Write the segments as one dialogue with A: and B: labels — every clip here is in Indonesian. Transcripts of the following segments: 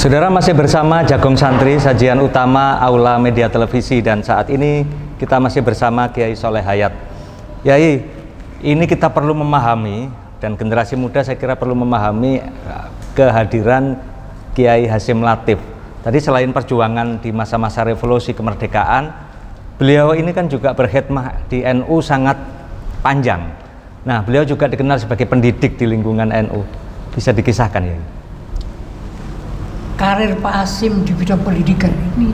A: Saudara masih bersama Jagong Santri, sajian utama Aula Media Televisi, dan saat ini kita masih bersama Kiai Soleh Hayat. Kiai, ini kita perlu memahami, dan generasi muda saya kira perlu memahami kehadiran Kiai Hasyim Latif. Tadi selain perjuangan di masa-masa revolusi kemerdekaan, beliau ini kan juga berkhidmah di NU sangat panjang. Nah, beliau juga dikenal sebagai pendidik di lingkungan NU. Bisa dikisahkan ya?
B: Karir Pak Hasyim di bidang pendidikan ini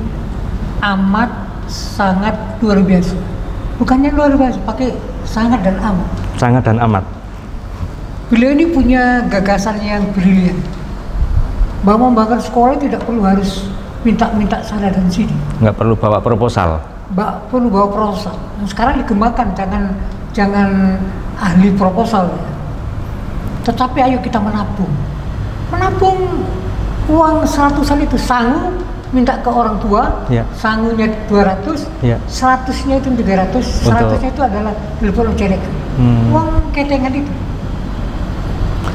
B: amat sangat luar biasa. Bukannya luar biasa, pakai sangat dan amat.
A: Sangat dan amat.
B: Beliau ini punya gagasan yang brilian. Bahwa membangun sekolah tidak perlu harus minta sana dan sini.
A: Nggak perlu bawa proposal.
B: Perlu bawa proposal. Nah, sekarang dikembangkan, jangan ahli proposal ya. Tetapi ayo kita menabung. Menabung uang 100-an itu sanggup minta ke orang tua, ya. Sanggupnya 200, ya. 100-nya itu 300, 100-nya itu adalah telepon cerekan. Uang ketengan itu.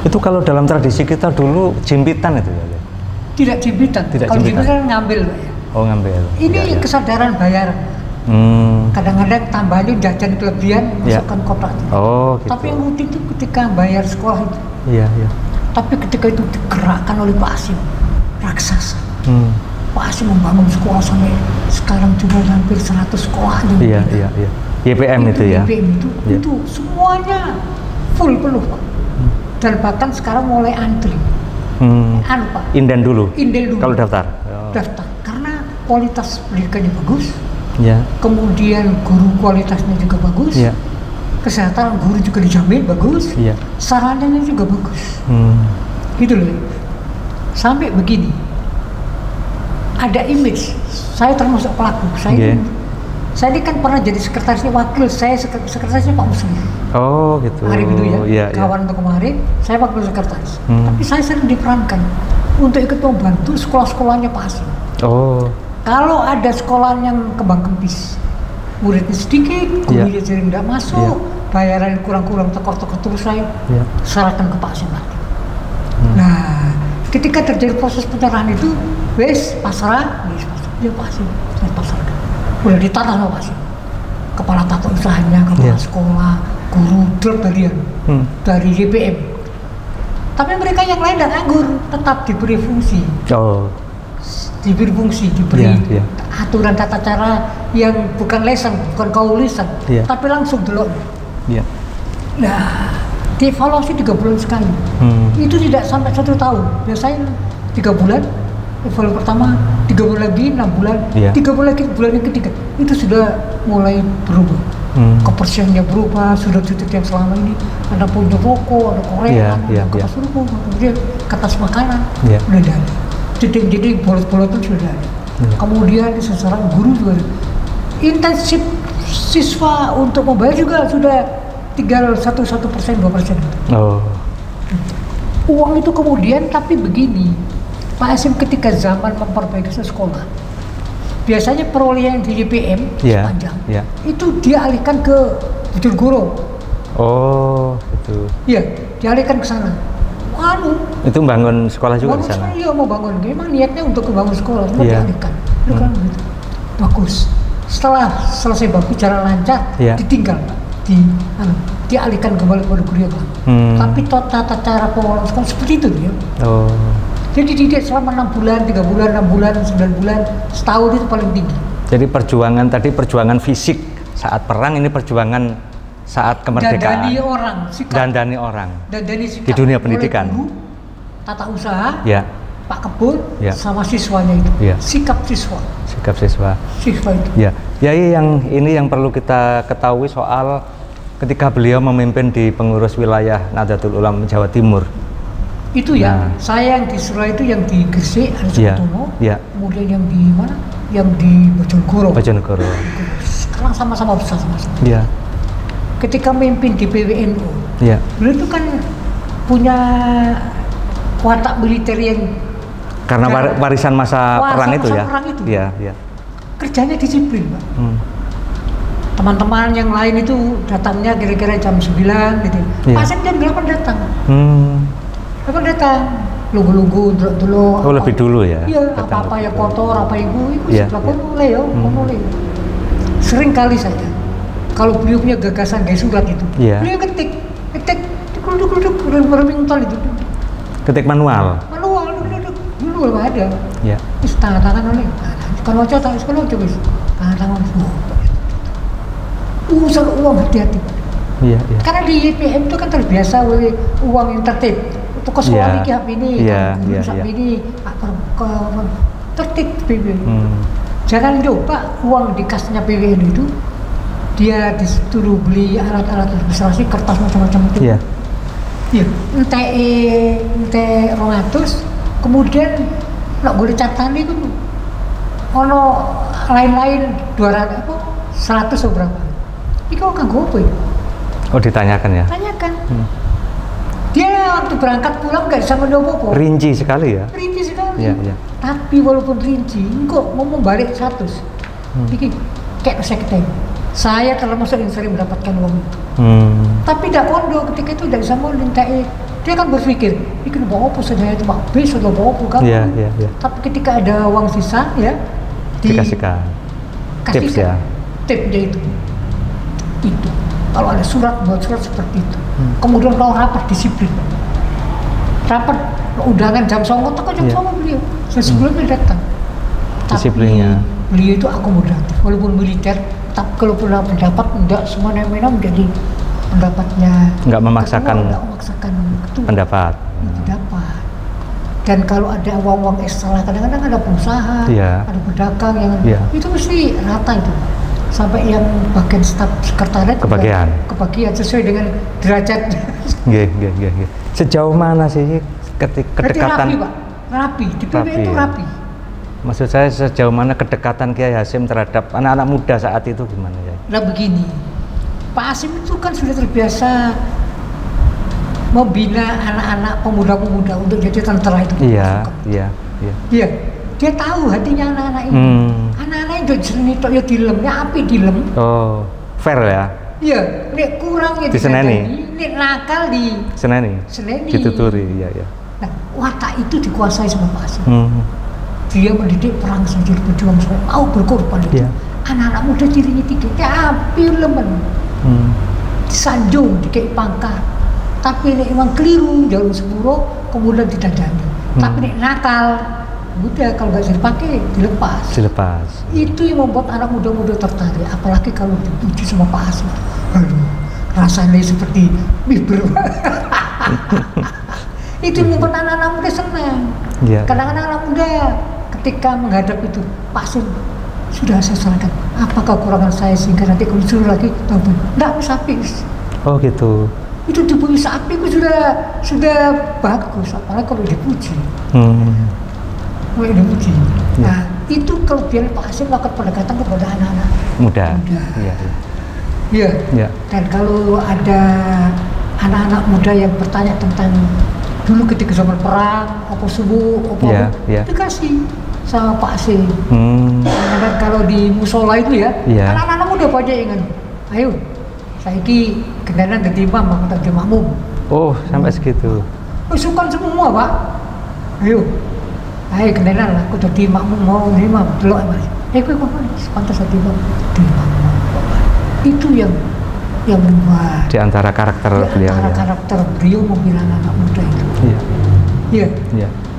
A: Itu kalau dalam tradisi kita dulu jimpitan itu ya?
B: Tidak jimpitan. Kalau jimpitan ngambil ya.
A: Oh, ngambil.
B: Ini ya, kesadaran bayaran. Kadang-kadang tambahin jajan kelebihan,
A: ya.
B: Masukkan kotak.
A: Oh, gitu.
B: Tapi yang rutin itu ketika bayar sekolah itu.
A: Iya, iya.
B: Tapi ketika itu digerakkan oleh Pak Hasyim, raksasa. Pak Hasyim membangun sekolah sampai sekarang juga hampir 100 sekolah.
A: Iya, iya, iya. YPM itu ya?
B: YPM itu semuanya full penuh Pak. Dan bahkan sekarang mulai antri. Pak.
A: Inden dulu?
B: Inden dulu.
A: Kalau daftar?
B: Oh. Daftar, karena kualitas pendidikannya bagus.
A: Ya.
B: Kemudian guru kualitasnya juga bagus. Ya. Kesehatan guru juga dijamin bagus. Ya. Sarananya juga bagus. Gitu loh. Sampai begini. Ada image. Saya termasuk pelaku. Saya ini kan pernah jadi sekretarisnya wakil. Saya sekretarisnya Pak Muslim.
A: Oh gitu.
B: Hari itu ya.
A: Yeah,
B: kawan untuk kemarin. Saya wakil sekretaris. Tapi saya sering diperankan untuk ikut membantu sekolah-sekolahnya Pak Hasyim. Oh. Kalau ada sekolah yang kembang kempis, muridnya sedikit, gurunya sering tidak masuk, bayaran kurang-kurang, tekor-tekor terus saya serahkan ke Pak Hasyim Latif. Nah, ketika terjadi proses pencerahan itu, pasrah, dia Pak Hasyim, saya pasrahkan. Udah ditata sama Pak Hasyim. Kepala tata usahanya, kepala sekolah, guru, dari YPM. Tapi mereka yang lain dan nganggur, tetap diberi fungsi. Oh. Diberi fungsi, diberi aturan tata cara yang bukan lesan, bukan kaulisan, tapi langsung delok. Nah, dievaluasi 3 bulan sekali. Itu tidak sampai 1 tahun. Biasanya 3 bulan, evaluasi pertama, 3 bulan lagi, 6 bulan, 3 bulan lagi, bulan yang ketiga, itu sudah mulai berubah. Kebersihannya berubah, sudut-sudut yang selama ini ada punya rokok, ada korean, ada kertas rokok, kemudian kertas makanan, udah ada. Jadi bolot-bolot itu sudah ada. Kemudian seseorang guru juga ada. Intensif siswa untuk membayar juga sudah tinggal 1%, 2%. Oh. Uang itu kemudian, tapi begini, Pak Hasyim ketika zaman memperbaiki sekolah, biasanya perolehan di YPM sepanjang itu dialihkan ke Bojonegoro. Oh, itu. Iya, dialihkan ke sana.
A: Itu bangun sekolah juga di sana?
B: Iya, mau bangun. Memang niatnya untuk membangun sekolah, cuma dialihkan. Itu kan gitu. Bagus. Setelah selesai bagus, jalan lancar, ditinggal, dialihkan kembali pada guru yang lama. Tapi tata cara pengelolaan sekolah seperti itu dia. Oh. Jadi dididik selama 6 bulan, 3 bulan, 6 bulan, 9 bulan, setahun itu paling tinggi. Jadi perjuangan tadi perjuangan fisik saat perang, ini perjuangan saat kemerdekaan. Dandani orang, sikap. Dandani orang. Dandani sikap. Di dunia pendidikan. Guru, tata usaha, Pak Kebun, sama siswanya itu. Sikap siswa. Sikap siswa. Siswa itu.
A: Yang ini yang perlu kita ketahui soal ketika beliau memimpin di pengurus wilayah Nahdlatul Ulama Jawa Timur.
B: Itu saya yang di Surabaya itu yang di Gresik, Harjotono, kemudian yang di mana? Yang di Bojonegoro. Sekarang sama-sama besar sama-sama. Ketika memimpin di PWNU, beliau itu kan punya watak militer yang
A: karena warisan masa perang itu ya.
B: Perang itu. Kerjanya disiplin, Pak. Teman-teman yang lain itu datangnya kira-kira jam 9 gitu. Pak Hasyim jam 8 datang. Datang. lugu-lugu dulu.
A: Oh, lebih dulu ya?
B: Iya, apa-apa ya kotor, apa ibu, sebelah mulai ya, mulai. Sering kali saja, kalau beliau punya gagasan kayak surat itu, beliau ketik, duduk, bermintal itu.
A: Ketik manual?
B: Manual, dulu belum ada.
A: Iya.
B: Terus tangan oleh, kalau coba sekolah coba, tangan urusan uang hati-hati.
A: Iya.
B: Karena di YPM itu kan terbiasa oleh uang yang tertib. Untuk ke sekolah ini, ini, tertib PBN. Jangan lupa uang di kasnya PBN itu dia disuruh beli alat-alat administrasi, kertas macam-macam itu. Iya. Ente 200, kemudian nak boleh catatan itu, ono lain-lain 200 apa 100 atau berapa? Ini kalau kan gue
A: Oh, ditanyakan ya?
B: Tanyakan. Dia waktu berangkat pulang nggak bisa mendopo.
A: Rinci sekali ya?
B: Rinci sekali.
A: Iya.
B: Tapi walaupun rinci, kok mau balik 100. Ini kayak sekte. Saya termasuk yang sering mendapatkan uang itu. Tapi tidak kondo ketika itu tidak bisa mau minta. Dia kan berpikir, ini bawa apa saja itu Pak bis atau bawa apa kan? Iya. Tapi ketika ada uang sisa ya,
A: dikasihkan. Tips ya?
B: Tip dia itu. Kalau ada buat surat seperti itu. Kemudian kalau rapat disiplin. Rapat undangan jam 09.00 tak jam 09.00 beliau. Sebelumnya datang.
A: Disiplinnya.
B: Tapi beliau itu akomodatif. Walaupun militer, tapi kalau punya pendapat enggak semua menjadi pendapatnya.
A: Enggak memaksakan pendapat.
B: Pendapat. Dan kalau ada uang-uang ekstra, kadang-kadang ada pengusaha, ada pedagang yang itu mesti rata itu. Sampai yang bagian staf sekretariat kebagian sesuai dengan derajat.
A: Nggih. Sejauh mana sih kedekatan?
B: Rapi, di PB itu rapi.
A: Maksud saya sejauh mana kedekatan Kiai Hasyim terhadap anak-anak muda saat itu gimana ya?
B: Nah begini, Pak Hasyim itu kan sudah terbiasa membina anak-anak pemuda-pemuda untuk jadi tentara itu. Iya. Dia tahu hatinya anak-anak ini. Anak-anak itu jenenge tok ya dilemnya api dilem. Oh,
A: fair ya?
B: Iya, nek kurang ya
A: diseneni.
B: Nek nakal di seneni.
A: Dituturi, iya.
B: Nah, watak itu dikuasai sama Pak Hasyim. Dia mendidik perang saja berjuang sampai mau berkorban itu. Anak-anak muda cirinya 3, api lemen. Disanjung, dikei pangkat. Tapi nek emang keliru, jalur sepuro, kemudian didandani. Tapi nek nakal, udah kalau nggak bisa dipakai dilepas. Itu yang membuat anak muda-muda tertarik, apalagi kalau dipuji sama Pak Hasyim. Aduh, rasanya seperti miber. Itu membuat anak-anak muda senang. Kadang-kadang anak muda ketika menghadap itu, Pak Hasyim sudah saya sarankan, apakah kekurangan saya sehingga nanti kalau disuruh lagi, nggak bisa habis. Oh gitu. Itu dipuji sapi itu sudah bagus, apalagi kalau dipuji. Dipuji. Nah, itu kelebihan Pak Hasyim melakukan pendekatan kepada anak-anak muda. Iya. Dan kalau ada anak-anak muda yang bertanya tentang dulu ketika zaman perang, apa subuh, dikasih sama Pak Hasyim. Dan kalau di musola itu anak-anak muda banyak yang ayo, saiki kendaraan dari imam, aku tak jadi makmum. Oh, sampai segitu. Sukan semua Pak. Ayo kendaraan lah, aku jadi makmum mau imam, delok Mas. Kok pantas jadi imam. Itu yang membuat di antara karakter beliau. Karakter beliau membina anak muda itu. Iya.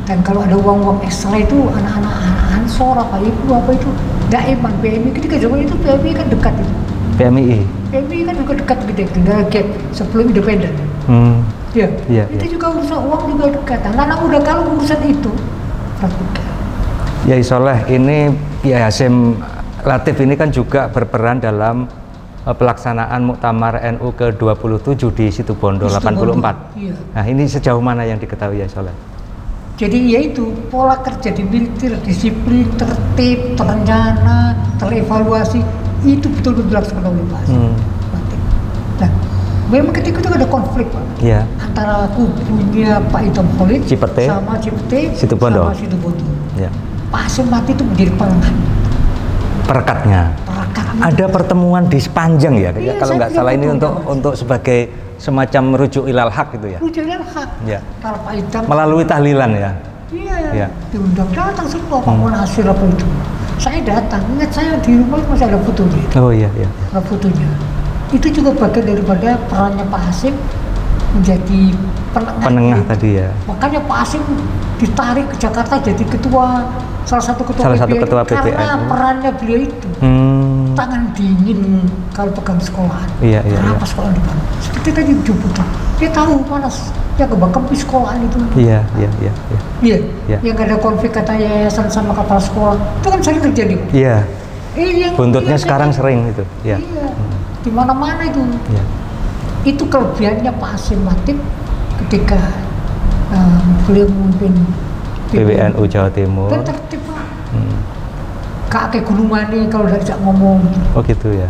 B: Dan kalau ada uang-uang ekstra itu anak-anak Ansor apa itu Daiman PMI ketika zaman itu PMI kan dekat itu. PMI kan juga dekat tinggal gap sebelum independen. Itu juga urusan uang juga dekat. Anak-anak muda kalau urusan itu perhatikan. Ya Soleh, ini Kiai Hasyim Latif ini kan juga berperan dalam pelaksanaan Muktamar NU ke-27 di Situbondo 84. Iya. Nah, ini sejauh mana yang diketahui ya Soleh? Jadi yaitu pola kerja di militer, disiplin, tertib, terencana, terevaluasi, itu betul-betul dilaksanakan oleh Pak Hasyim. Nah, memang ketika itu ada konflik Pak, antara kubunya Pak Idham Khalid sama Cipete sama Situbondo. Pak Hasyim mati itu menjadi pelengah. Perekatnya.
A: Ada pertemuan di Sepanjang ya, iya, kalau nggak salah ini untuk sebagai semacam rujuk ilal haq gitu ya.
B: Rujuk ilal haq.
A: Ya.
B: Kalau Pak Idam
A: melalui tahlilan ya.
B: Iya.
A: Ya.
B: Diundang datang semua Pak Munasir apa itu. Saya datang, ingat saya di rumah masih ada fotonya.
A: Oh iya iya.
B: Ada fotonya. Itu juga bagian daripada perannya Pak Hasim menjadi penengah
A: tadi ya.
B: Makanya Pak Hasim ditarik ke Jakarta jadi salah satu ketua PBNU karena perannya beliau itu. Tangan dingin kalau pegang sekolahan.
A: Iya.
B: Kenapa sekolah di mana? Seperti tadi Juputan. Dia tahu panas. Ya kebang kempis sekolahan itu.
A: Iya.
B: Yang ada konflik kata yayasan sama kepala sekolah. Itu kan sering terjadi.
A: Iya. Buntutnya sekarang sering itu. Iya.
B: Di mana-mana itu.
A: Iya. Itu
B: kelebihannya Pak Hasim Latif ketika beliau memimpin
A: PBNU Jawa Timur.
B: Dan tertib Pak. Kakek Gunung Mani kalau diajak ngomong.
A: Oh gitu ya.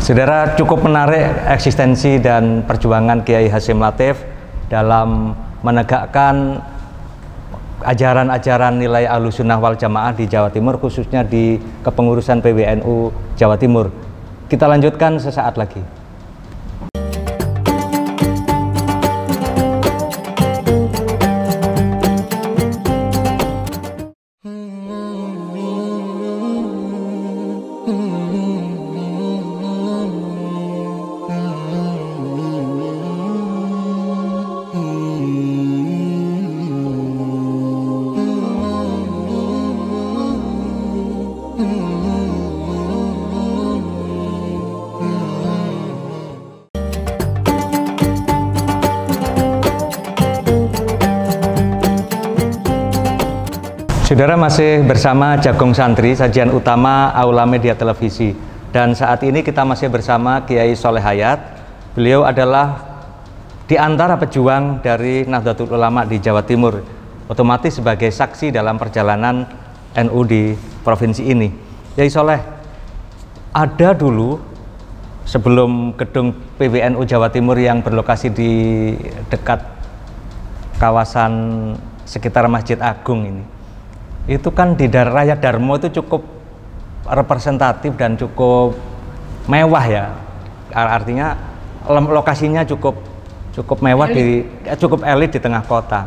A: Saudara, cukup menarik eksistensi dan perjuangan Kiai Hasim Latif dalam menegakkan ajaran-ajaran nilai Ahlussunnah wal Jamaah di Jawa Timur, khususnya di kepengurusan PBNU Jawa Timur. Kita lanjutkan sesaat lagi. Saudara, masih bersama Jagong Santri, sajian utama Aula Media Televisi. Dan saat ini kita masih bersama Kiai Soleh Hayat. Beliau adalah di antara pejuang dari Nahdlatul Ulama di Jawa Timur, otomatis sebagai saksi dalam perjalanan NU di provinsi ini. Kiai Soleh, ada dulu sebelum gedung PBNU Jawa Timur yang berlokasi di dekat kawasan sekitar Masjid Agung ini, itu kan di Raya Darmo itu cukup representatif dan cukup mewah ya, artinya lokasinya cukup mewah, cukup elit di tengah kota.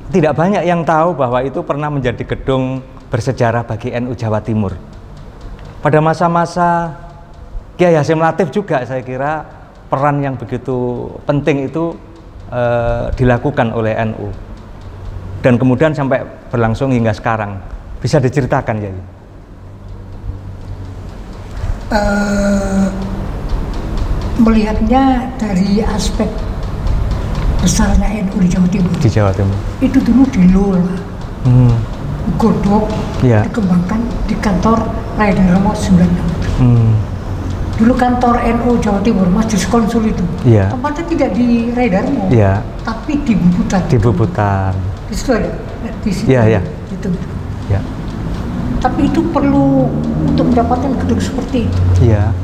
A: Tidak banyak yang tahu bahwa itu pernah menjadi gedung bersejarah bagi NU Jawa Timur. Pada masa-masa Kiai Hasim Latif juga saya kira peran yang begitu penting itu dilakukan oleh NU. Dan kemudian sampai berlangsung hingga sekarang. Bisa diceritakan ya?
B: Melihatnya dari aspek besarnya NU di Jawa Timur.
A: Di Jawa Timur.
B: Itu dulu dikelola, godok, dikembangkan di kantor Raya Darmo 96. Dulu kantor NU Jawa Timur, Majelis Konsul itu, tempatnya tidak di Raya Darmo, tapi di Bubutan.
A: Di Bubutan.
B: Di situ ada, di situ. Gitu.
A: Ya.
B: Tapi itu perlu untuk mendapatkan gedung seperti itu.
A: Iya.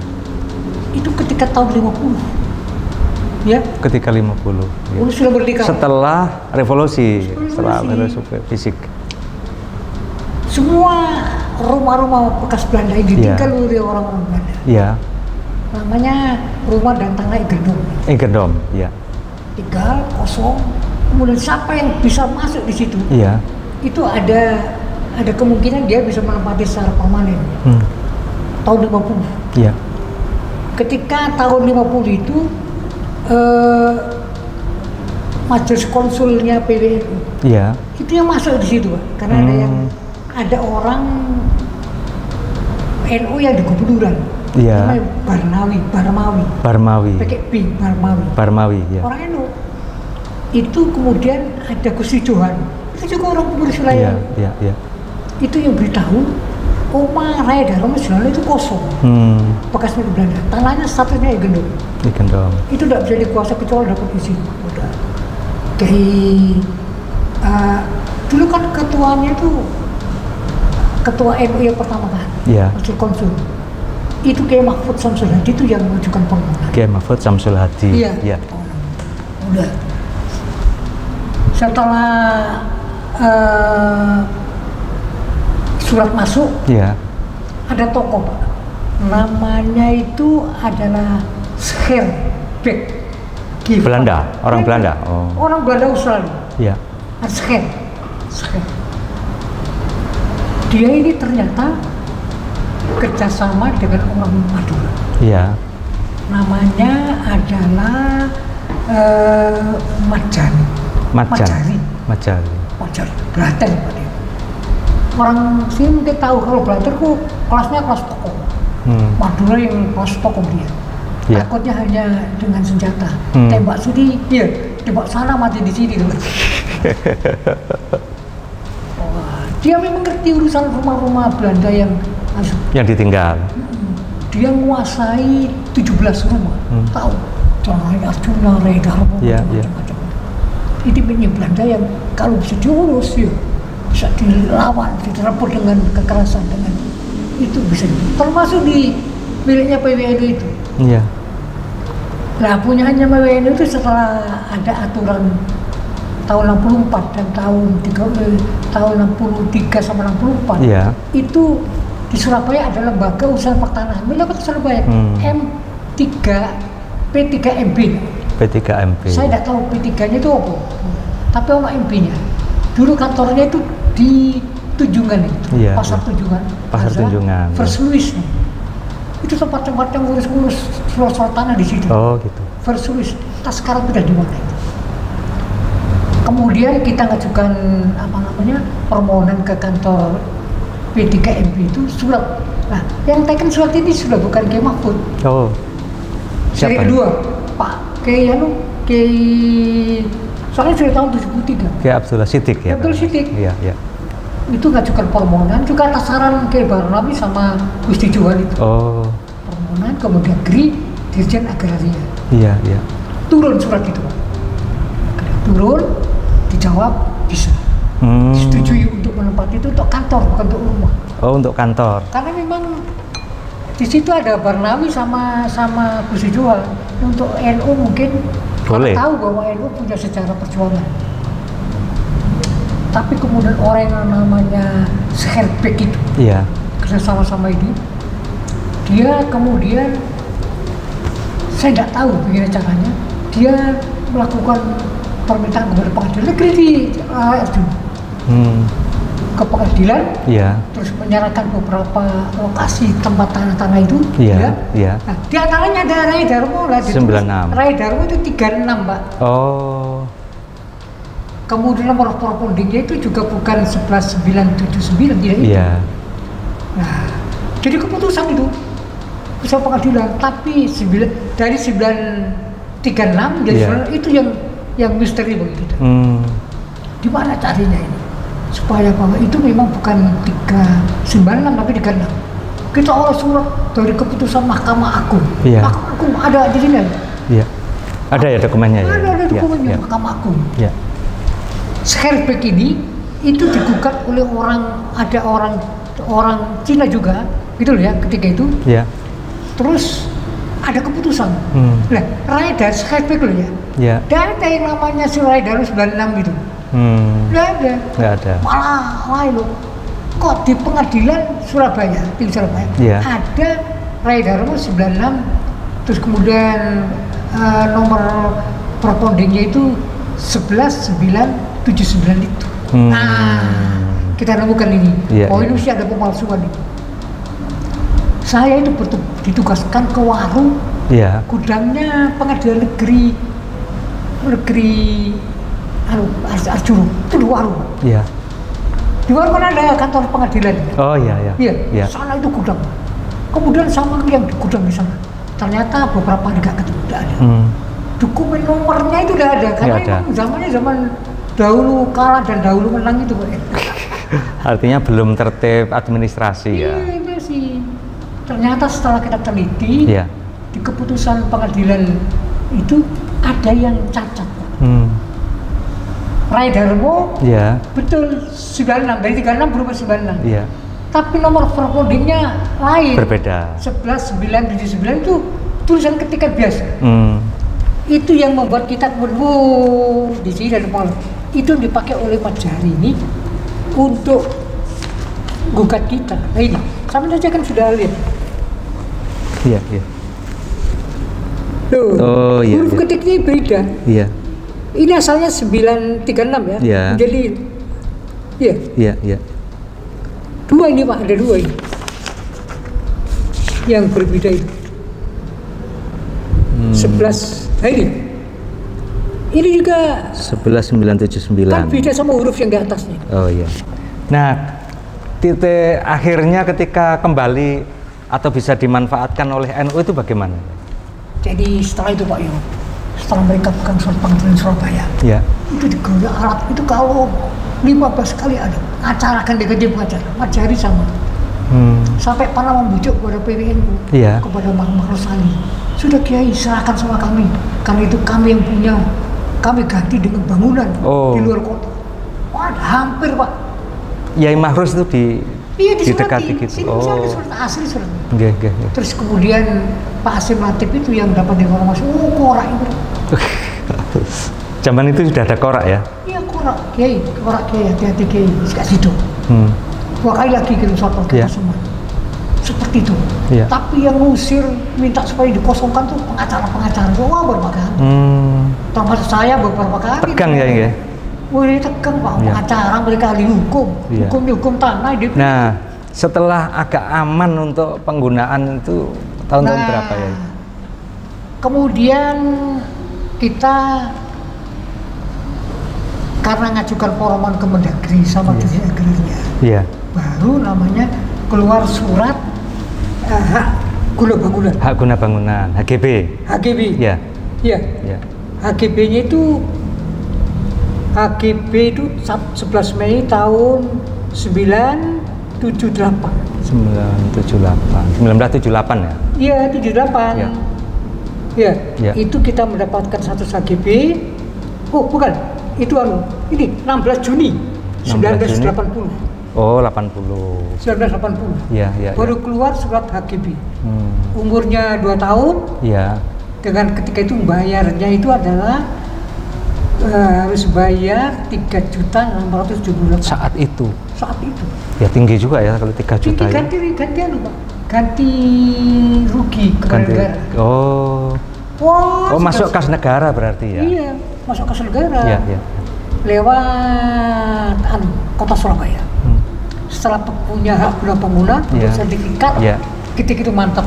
B: Itu ketika tahun 50. Ya.
A: Ketika 50. Ya.
B: Sudah berdikah.
A: Setelah revolusi, setelah revolusi fisik.
B: Semua rumah-rumah bekas Belanda ini ditinggal oleh orang-orang Belanda.
A: Iya.
B: Namanya rumah dan tanah Igerdom.
A: Igerdom, iya.
B: Tinggal kosong. Kemudian siapa yang bisa masuk di situ?
A: Iya.
B: Itu ada kemungkinan dia bisa menempati secara permanen. Tahun 50.
A: Iya.
B: Ketika tahun 50 itu Majelis Konsulnya PBNU.
A: Iya.
B: Itu yang masuk di situ, Pak. Karena ada orang NU yang di gubernuran.
A: Iya.
B: Barmawi. Pakai B,
A: Barmawi, ya.
B: Orang NU. Itu kemudian ada Gusti Johan, itu juga orang pengurus wilayah.
A: Iya.
B: Itu yang beritahu Oma Raya Darmo itu kosong, bekas milik Belanda, tanahnya statusnya Igerdom. Itu tidak bisa dikuasai kecuali dapat izin. Udah. Dulu kan ketuanya itu ketua NU yang pertama kan, Majelis Konsul. Itu Kiai Mahfud Samsul Hadi itu yang mengajukan permohonan.
A: Kiai Mahfud Samsul Hadi.
B: Iya. Udah. Setelah surat masuk, ada toko Pak, namanya itu adalah Scherbeck.
A: Belanda, orang Belanda. Oh.
B: Orang Belanda Australia.
A: Iya.
B: Scher. Dia ini ternyata kerjasama dengan orang Madura.
A: Iya.
B: Namanya adalah Majari. Blatter Pak dia. Orang sini mungkin tahu kalau Blatter ku kelasnya kelas pokok. Madura yang kelas pokok dia. Yeah. Takutnya hanya dengan senjata, tembak sini, ya tembak sana mati di sini tuh. Dia memang ngerti urusan rumah-rumah Belanda yang
A: ditinggal.
B: Dia menguasai 17 rumah, tahu. Rai Arjuna, Rai Darmo, macam-macam. Itu punya Belanda yang kalau bisa diurus, ya bisa dilawan, direbut dengan kekerasan, dengan itu bisa. Termasuk di miliknya PWNU itu.
A: Iya.
B: Nah, punyanya PWNU itu setelah ada aturan tahun 64 dan tahun 63 sama 64. Iya. Itu di Surabaya ada lembaga usaha pertanahan milik Surabaya, P3MB.
A: P3MB.
B: Saya tidak tahu P3-nya itu apa, tapi ono MB-nya. Dulu kantornya itu di Tunjungan itu, Pasar Tunjungan. First Louis. Itu tempat-tempat yang ngurus-ngurus surat tanah di situ.
A: Oh gitu.
B: First Louis. Kita sekarang sudah di mana itu? Kemudian kita ngajukan permohonan ke kantor P3MB itu surat. Nah, yang teken surat ini sudah bukan Kiai Mahfud.
A: Oh.
B: Siapa? Dari kedua, Pak Kiai soalnya sudah tahun 73.
A: Kiai Abdullah Siddiq ya.
B: Abdul Siddiq.
A: Iya.
B: Itu ngajukan permohonan juga atas saran Kiai Barnawi sama Gusti Johan itu.
A: Oh.
B: Permohonan kemudian Dirjen Agraria.
A: Iya.
B: Turun surat itu, Pak. Turun, dijawab bisa. Disetujui untuk menempati itu untuk kantor, bukan untuk rumah.
A: Oh, untuk kantor.
B: Karena memang di situ ada Barnawi sama Gusti Johan. Untuk NU mungkin boleh tahu bahwa NU punya sejarah perjuangan. Tapi kemudian orang yang namanya Scherbeck itu, kerja sama ini, dia kemudian saya tidak tahu bagaimana caranya, dia melakukan permintaan kepada pengadilan negeri di Arjuna. Ke pengadilan, terus menyarankan beberapa lokasi tempat tanah-tanah itu, Nah, di antaranya ada Rai Darmo,
A: 96.
B: Rai Darmo itu 36, Pak.
A: Oh.
B: Kemudian nomor perpondingnya itu juga bukan 11979, tidak itu. Nah, jadi keputusan itu bisa pengadilan, tapi dari 936 jadi itu yang misteri begitu. Di mana carinya ini? Supaya bahwa itu memang bukan 396 tapi 36. Kita oleh surat dari keputusan Mahkamah Agung. Mahkamah Agung ada di sini.
A: Iya. Ada ya dokumennya.
B: Ada dokumennya Mahkamah Agung. Scherbeck ini itu digugat oleh ada orang Cina juga, gitu loh ya, ketika itu. Terus ada keputusan. Nah, Raidar Scherbeck loh ya. Dan ada yang namanya si Raidar 96 gitu. Nggak ada. Malah loh. Kok di pengadilan Surabaya, ada Raidar 96, terus kemudian nomor perpondingnya itu 11979 itu. Nah, kita nemukan ini. Ini mesti ada pemalsuan ini. Saya itu ditugaskan ke warung, gudangnya pengadilan negeri Arjuna, itu di warung. Di warung kan ada kantor pengadilan.
A: Oh iya.
B: Sana itu gudang. Kemudian sama yang di gudang di sana, ternyata beberapa hari nggak ketemu, tidak ada. Dokumen nomornya itu udah ada, karena zamannya zaman dahulu kalah dan dahulu menang itu, Pak.
A: Artinya belum tertib administrasi ya.
B: Iya sih. Ternyata setelah kita teliti, di keputusan pengadilan itu ada yang cacat. Rai Darmo, betul 96, dari 36 berubah 96. Tapi nomor perpondingnya lain.
A: Berbeda.
B: 11979 itu tulisan ketikan biasa. Itu yang membuat kita di sini dan itu dipakai oleh Majari ini untuk gugat kita. Nah ini, sama saja kan sudah lihat.
A: Iya, iya.
B: Loh, huruf ketiknya beda.
A: Iya.
B: Ini asalnya 936 ya.
A: Iya.
B: Jadi, iya.
A: Iya, iya.
B: Dua ini Pak, ada dua ini. Yang berbeda itu. 11, nah ini. Ini juga
A: 11979.
B: kan beda sama huruf yang di atasnya.
A: Oh iya. Nah, titik akhirnya ketika kembali atau bisa dimanfaatkan oleh NU itu bagaimana?
B: Jadi setelah itu Pak Yo, setelah mereka pegang surat panggilan Surabaya,
A: ya.
B: Itu digelar Arab itu kalau 15 kali ada acara kan diganti pengacara, Majari sama. Sampai pernah membujuk kepada PWNU,
A: ya.
B: Kepada Mahkamah Rosali. Sudah Kiai serahkan sama kami, karena itu kami yang punya, kami ganti dengan bangunan di luar kota. Wah, hampir Pak. Yai
A: Mahrus itu didekati gitu.
B: Ini surat asli surat.
A: Okay.
B: Terus kemudian Pak Asim Latif itu yang dapat informasi, korak itu.
A: Zaman itu sudah ada korak ya?
B: Iya, korak Kiai, hati-hati Kiai, kasih itu. 2 kali lagi kirim surat panggilan semua. Seperti itu. Yeah. Tapi yang ngusir minta supaya dikosongkan tuh pengacara-pengacara. Wah, beberapa kali. Termasuk saya beberapa kali.
A: Tegang ya?
B: Wah, tegang Pak, pengacara mereka ahli hukum. Hukum tanah.
A: Nah, setelah agak aman untuk penggunaan itu tahun-tahun berapa ya?
B: Kemudian kita karena ngajukan poroman ke Mendagri sama Dirjen Agrarnya, baru namanya keluar surat hak guna bangunan.
A: Hak guna bangunan, HGB.
B: Iya. HGB-nya itu 11 Mei tahun 1978 ya? Iya, 78. Iya. Itu kita mendapatkan status HGB. Oh, bukan. Itu ini 16 Juni 1980.
A: Oh, 80.
B: 1980.
A: Iya.
B: Baru keluar surat HGB. Umurnya 2 tahun.
A: Iya.
B: Dengan ketika itu bayarnya itu adalah harus bayar 3.678.000.
A: Saat itu. Ya tinggi juga ya kalau 3 juta.
B: Ganti rugi kepada negara.
A: Oh.
B: Wah,
A: masuk kas negara berarti ya?
B: Iya, masuk kas negara.
A: Iya.
B: Lewat Kota Surabaya. Setelah punya hak guna bangunan, sertifikat, ketika itu mantap,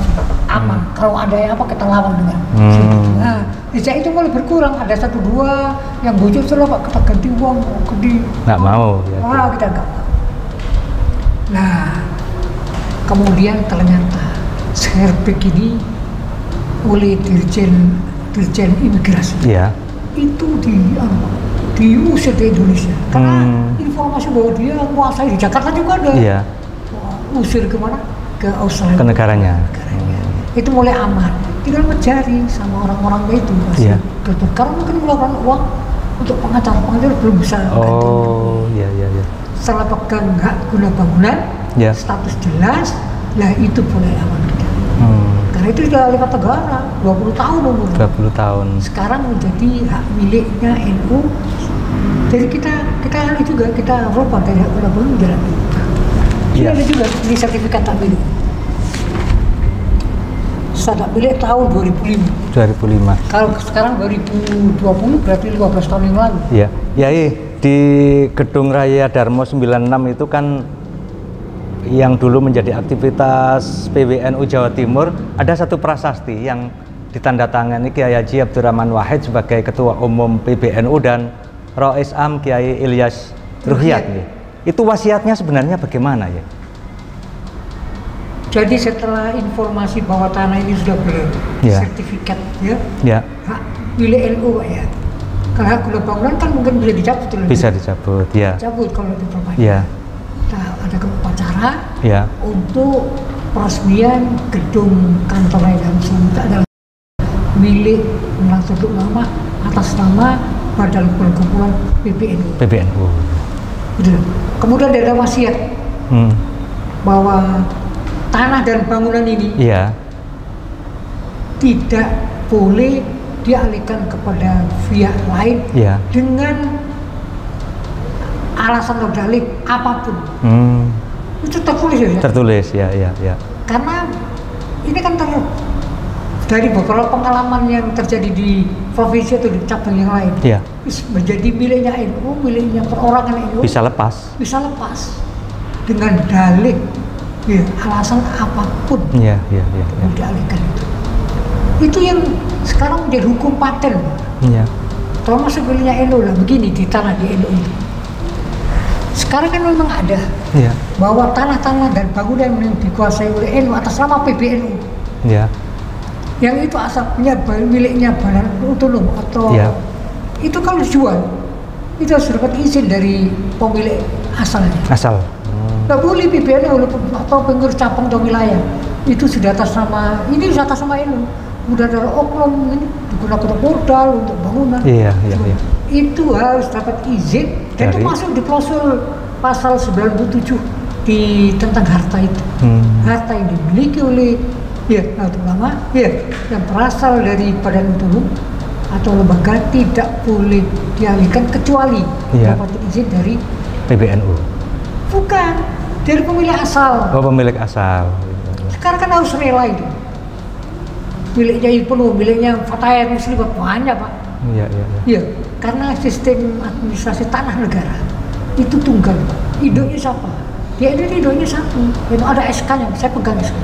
B: aman. Kalau ada yang apa kita lawan dengan. Nah, sejak itu mulai berkurang. Ada 1-2 yang bocor setelah Pak kita ganti uang,
A: nggak mau.
B: Kita nggak mau. Nah, kemudian ternyata Serbik ini oleh Dirjen Imigrasi. Iya. Itu diusir dari Indonesia karena informasi bahwa dia menguasai di Jakarta juga ada. Iya. Usir kemana? Ke Australia.
A: Ke negaranya.
B: Itu mulai aman. Tinggal mencari sama orang-orang itu. Iya. Karena mungkin mengeluarkan uang untuk pengacara belum bisa.
A: Oh, iya.
B: Setelah pegang hak guna bangunan, status jelas, lah itu boleh aman kita. Karena itu sudah lewat negara, 20 tahun umur.
A: 20 tahun.
B: Sekarang menjadi hak miliknya NU. Jadi kita juga kita rubah dari hak guna bangunan jalan. Ini ada juga di sertifikat tak milik. Tak milik tahun 2005. Kalau sekarang 2020 berarti 15 tahun yang lalu.
A: Iya. Di Gedung Raya Darmo 96 itu kan yang dulu menjadi aktivitas PWNU Jawa Timur, ada satu prasasti yang ditandatangani Kiai Haji Abdurrahman Wahid sebagai Ketua Umum PBNU dan Rois Am Kiai Ilyas Ruhyat. Itu wasiatnya sebenarnya bagaimana ya?
B: Jadi setelah informasi bahwa tanah ini sudah bersertifikat hak milik NU ya. Kalau hak guna bangunan kan mungkin bisa dicabut.
A: Bisa dicabut, ya.
B: Cabut kalau diperpanjang.
A: Ya.
B: Ada upacara untuk peresmian gedung kantor langsung adalah milik untuk nama atas nama Badan Perkumpulan PBNU. Kemudian ada wasiat bahwa tanah dan bangunan ini tidak boleh dialihkan kepada pihak lain dengan alasan atau dalih apapun. Itu tertulis ya?
A: Tertulis, ya.
B: Karena ini kan dari beberapa pengalaman yang terjadi di provinsi atau di cabang yang lain, menjadi miliknya NU, miliknya perorangan NU,
A: bisa lepas
B: dengan dalih, alasan apapun, dialihkan itu yang sekarang menjadi hukum paten. Kalau masuk miliknya NU lah, begini di tanah di NU itu. Sekarang kan memang ada bahwa tanah-tanah dan bangunan yang dikuasai oleh NU atas nama PBNU, yang itu asalnya miliknya badan otonom atau itu kalau dijual itu harus dapat izin dari pemilik asalnya. Nggak boleh PBNU atau pengurus cabang atau wilayah itu sudah atas nama NU, udah ada oknum ini digunakan modal untuk bangunan. Itu harus dapat izin dan itu masuk di klausul pasal 97 tentang harta itu. Harta yang dimiliki oleh Nahdlatul Ulama yang berasal dari badan otonom atau lembaga tidak boleh dialihkan kecuali dapat izin dari
A: PBNU.
B: Bukan, dari pemilik asal.
A: Pemilik asal.
B: Sekarang kan harus rela itu. Miliknya penuh, miliknya Fatayat Muslim banyak, Pak. Iya, karena sistem administrasi tanah negara itu tunggal, Pak. Induknya siapa? Dia ini induknya satu. Itu ada SK-nya, saya pegang SK.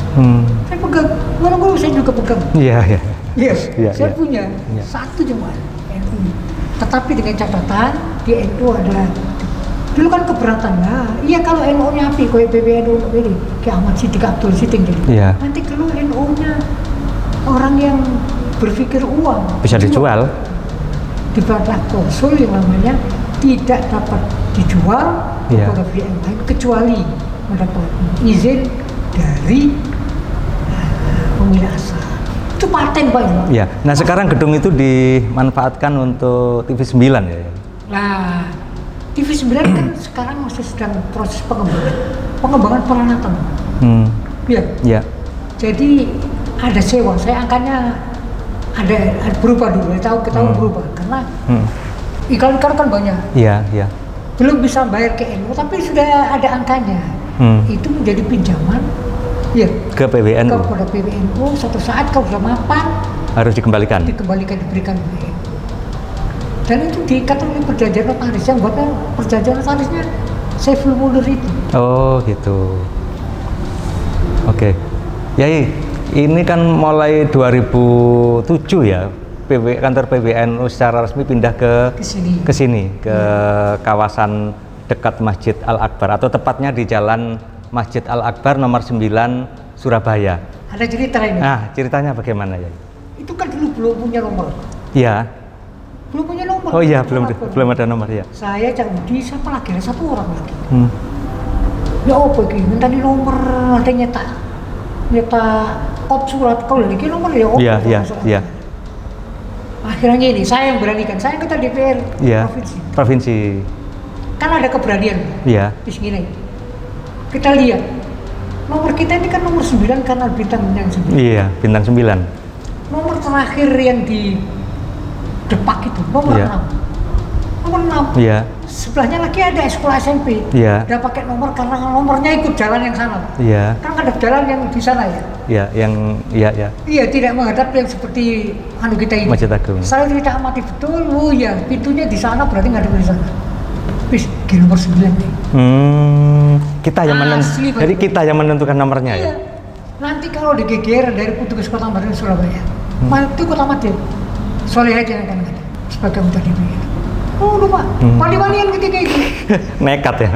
B: Saya pegang, walaupun saya juga pegang. Saya punya satu jemaah NU. Tetapi dengan catatan di NU ada dulu kan keberatan kalau NU-nya api, kayak PBNU ini, kayak Ahmad Siddiq Abdul Siddiq jadi. Nanti kalau NU-nya orang yang berpikir uang
A: bisa dijual,
B: dibuatlah klausul yang namanya tidak dapat dijual kepada pihak lain kecuali mendapat izin dari pemilik asal. Itu paten, Pak.
A: Nah sekarang gedung itu dimanfaatkan untuk TV 9 ya?
B: Nah, TV 9 kan sekarang masih sedang proses pengembangan peralatan. Jadi ada sewa, saya angkanya ada berubah dulu, ketahuan berubah karena iklan-iklan kan banyak. Belum bisa bayar ke NU, tapi sudah ada angkanya. Itu menjadi pinjaman
A: ke PBNU.
B: Kepada PBNU, suatu saat kalau sudah mapan
A: harus diberikan
B: ke NU. Dan itu diikat oleh perjanjian notaris, yang buatnya perjanjian notarisnya Saiful Munir itu.
A: Oh gitu. Oke. Yai, ini kan mulai 2007 ya, kantor PBNU secara resmi pindah ke sini, ke kawasan dekat Masjid Al-Akbar, atau tepatnya di Jalan Masjid Al-Akbar nomor 9 Surabaya.
B: Ada cerita ini.
A: Nah, ceritanya bagaimana ya?
B: Itu kan dulu belum punya nomor. Belum punya nomor.
A: Oh iya, belum ada nomor ya.
B: Saya Cak Budi, siapa lagi? Ada satu orang lagi. Ya apa ini? Minta di nomor, ada nyetak kod surat kau lagi nomor ya. Iya. Akhirnya ini saya yang beranikan, saya ketua DPR provinsi. Kan ada keberanian. Di sini. Kita lihat nomor kita ini kan nomor 9 karena bintang 9.
A: Bintang 9.
B: Nomor terakhir yang di depak itu nomor 6. Nomor 6. Sebelahnya lagi ada sekolah SMP. Dia pakai nomor karena nomornya ikut jalan yang sana. Kan ada jalan yang di sana ya. Tidak menghadap yang seperti kita ini.
A: Masjid Agung.
B: Saya tidak amati betul. Pintunya di sana berarti nggak ada di sana. Wis di nomor 9 nih.
A: Kita yang jadi kita yang menentukan nomornya ya.
B: Nanti kalau digeger dari petugas Kota Madiun Surabaya, itu Kota Madiun Soleh aja yang akan ada sebagai anggota DPR. Pak, wali-walian ketika itu.
A: Nekat ya.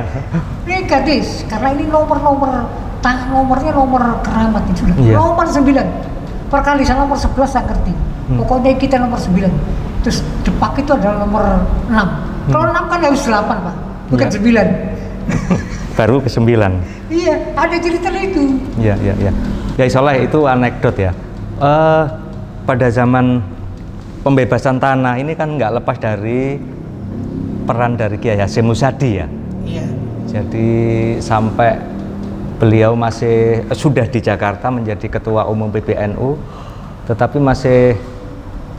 B: Nekat karena ini nomornya nomor keramat itu sudah. Nomor 9. Perkalisan nomor 11 saya ngerti. Pokoknya kita nomor 9. Terus depak itu adalah nomor 6. Kalau 6 kan harus 8, Pak. Bukan 9.
A: Baru ke 9.
B: Ada cerita itu.
A: Ya Soleh, itu anekdot ya. Pada zaman pembebasan tanah ini kan nggak lepas dari peran dari Kiai Hasyim Muzadi ya. Jadi sampai beliau sudah di Jakarta menjadi ketua umum PBNU, tetapi masih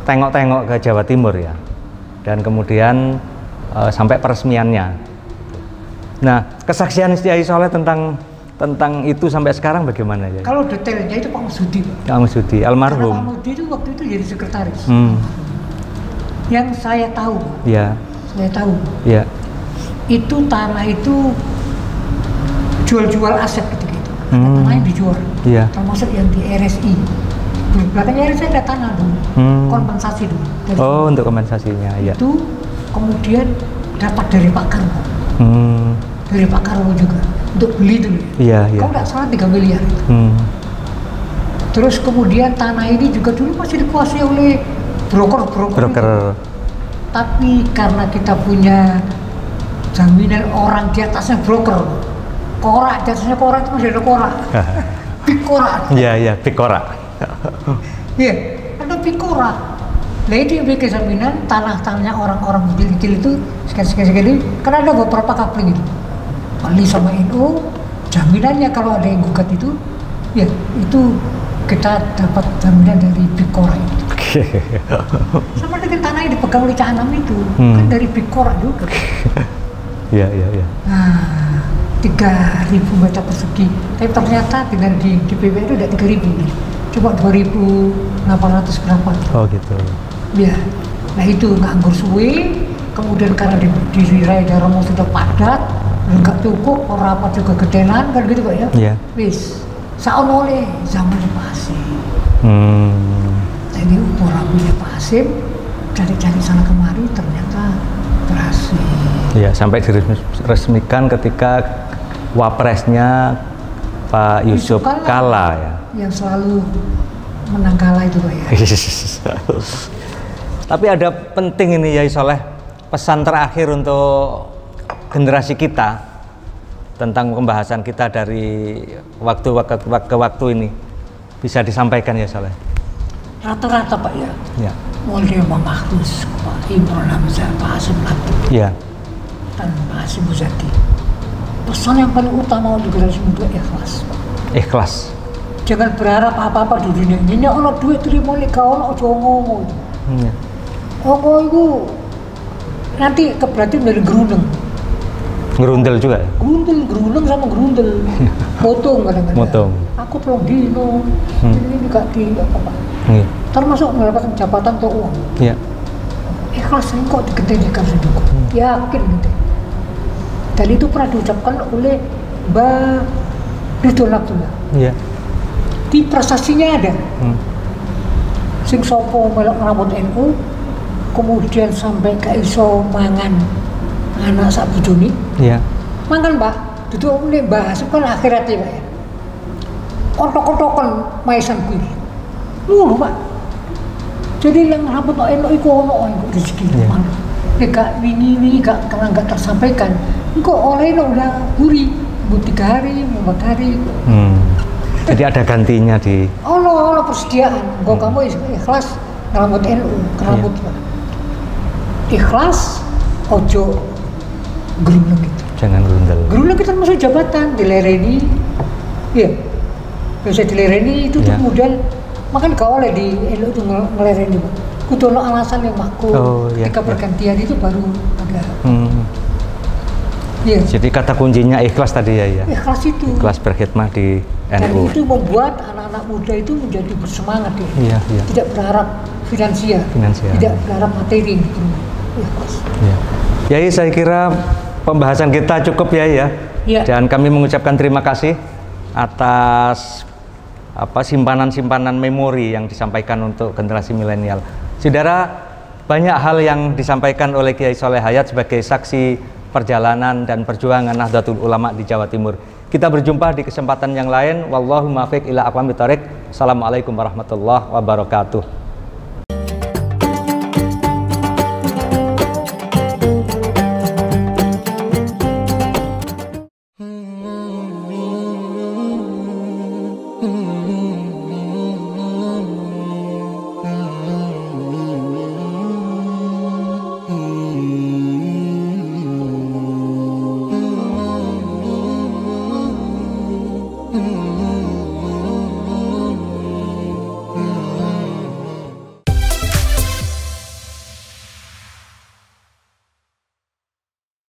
A: tengok-tengok ke Jawa Timur ya. Dan kemudian sampai peresmiannya. Nah, kesaksian Kiai Soleh tentang tentang itu sampai sekarang bagaimana ya?
B: Kalau detailnya itu Pak Masudi.
A: Pak Masudi, almarhum.
B: Pak Masudi itu waktu itu jadi sekretaris. Yang saya tahu, saya tahu, itu tanah itu jual-jual aset gitu. Tanahnya dijual, termasuk yang di RSI. Belakangnya RSI ada tanah dulu, kompensasi dulu.
A: Oh, untuk kompensasinya, ya.
B: Itu kemudian dapat dari Pak Karwo, dari Pak Karwo juga untuk beli dulu. Kalau nggak salah 3 miliar. Terus kemudian tanah ini juga dulu masih dikuasai oleh broker. Tapi karena kita punya jaminan orang di atasnya broker, korak di atasnya korak itu masih ada korak. Big korak.
A: Iya, big korak.
B: Iya, ada big korak. Nah itu yang bikin jaminan tanah-tanahnya orang-orang kecil-kecil itu sekali-sekali karena ada beberapa coupling itu. Bali sama NU, jaminannya kalau ada yang gugat itu, ya itu kita dapat jaminan dari big korak itu. Sama dengan tanah yang dipegang oleh Cak Anam itu, kan dari big korak juga.
A: Iya.
B: Nah, 3.000 meter persegi. Tapi ternyata dengan di PPN itu tidak 3.000 nih. Cuma 2.800 berapa.
A: Oh gitu.
B: Ya, nah itu nganggur suwe. Kemudian karena di daerah Romo sudah padat, nggak cukup, orang apa juga gedenan kan gitu Pak ya. Iya. Wis, saono oleh zaman Pak Hasim. Jadi umur rapinya Pak Hasim, cari-cari sana kemari ternyata berhasil.
A: Iya, sampai diresmikan ketika wapresnya Pak Yusuf Kala ya.
B: Yang selalu menang kalah itu Pak ya.
A: Tapi ada penting ini Yai Soleh, pesan terakhir untuk generasi kita tentang pembahasan kita dari waktu ke waktu ini bisa disampaikan ya Soleh.
B: Rata-rata Pak ya. Mulai Imam Makhdus, Pak Imron Hamzah, Pak Hasim Latif, dan Pak Hasim Muzaki. Pesan yang paling utama untuk generasi muda ikhlas.
A: Ikhlas.
B: Jangan berharap apa-apa di dunia ini. Ini ono duit terima nih kau ono ojo ngomong. Ngomong itu nanti keberarti dari gerundeng.
A: Gerundel juga ya?
B: Gerundeng sama gerundel. Potong kadang-kadang.
A: Potong.
B: Aku belum dino. Ini gak di apa-apa. Termasuk mendapatkan jabatan atau uang. Iya. Ikhlas ini kok digede-gede sedikit. Yakin gitu. Dan itu pernah diucapkan oleh Mbak Ridwan Abdullah. Iya. Di prestasinya ada. Sing sopo melok rambut NU, kemudian sampai ke iso mangan anak sak bojone. Iya. Mangan Mbak, duduk ini bahas kan akhiratnya Pak ya. Otok-otokan maisan kuwi. Ngono Pak. Jadi yang rambut NU iku ono rezeki mana. Nek gak wingi gak karena gak tersampaikan. Engko oleh udah buri, 3 hari, 4 hari.
A: Jadi ada gantinya di.
B: Ono persediaan. Kok kamu ikhlas rambut NU, rambut Pak. Ikhlas, ojo gerundel gitu.
A: Jangan gerundel.
B: Gerundel kita masuk jabatan, dilereni, iya. Biasa dilereni itu kemudian makan gak oleh di NU itu ngelereni Pak. Kudu ono alasan yang makul. Ketika pergantian itu baru ada. Iya.
A: Jadi kata kuncinya ikhlas tadi ya.
B: Ikhlas itu.
A: Ikhlas berkhidmat di NU.
B: Dan itu membuat anak-anak muda itu menjadi bersemangat ya.
A: Iya.
B: Tidak berharap finansial. Tidak berharap materi gitu. Ikhlas. Iya.
A: Yai, saya kira pembahasan kita cukup ya. Dan kami mengucapkan terima kasih atas simpanan-simpanan memori yang disampaikan untuk generasi milenial. Saudara, banyak hal yang disampaikan oleh Kiai Soleh Hayat sebagai saksi perjalanan dan perjuangan Nahdlatul Ulama di Jawa Timur. Kita berjumpa di kesempatan yang lain. Wallahu muwaffiq ila aqwamit thoriq. Assalamualaikum warahmatullahi wabarakatuh.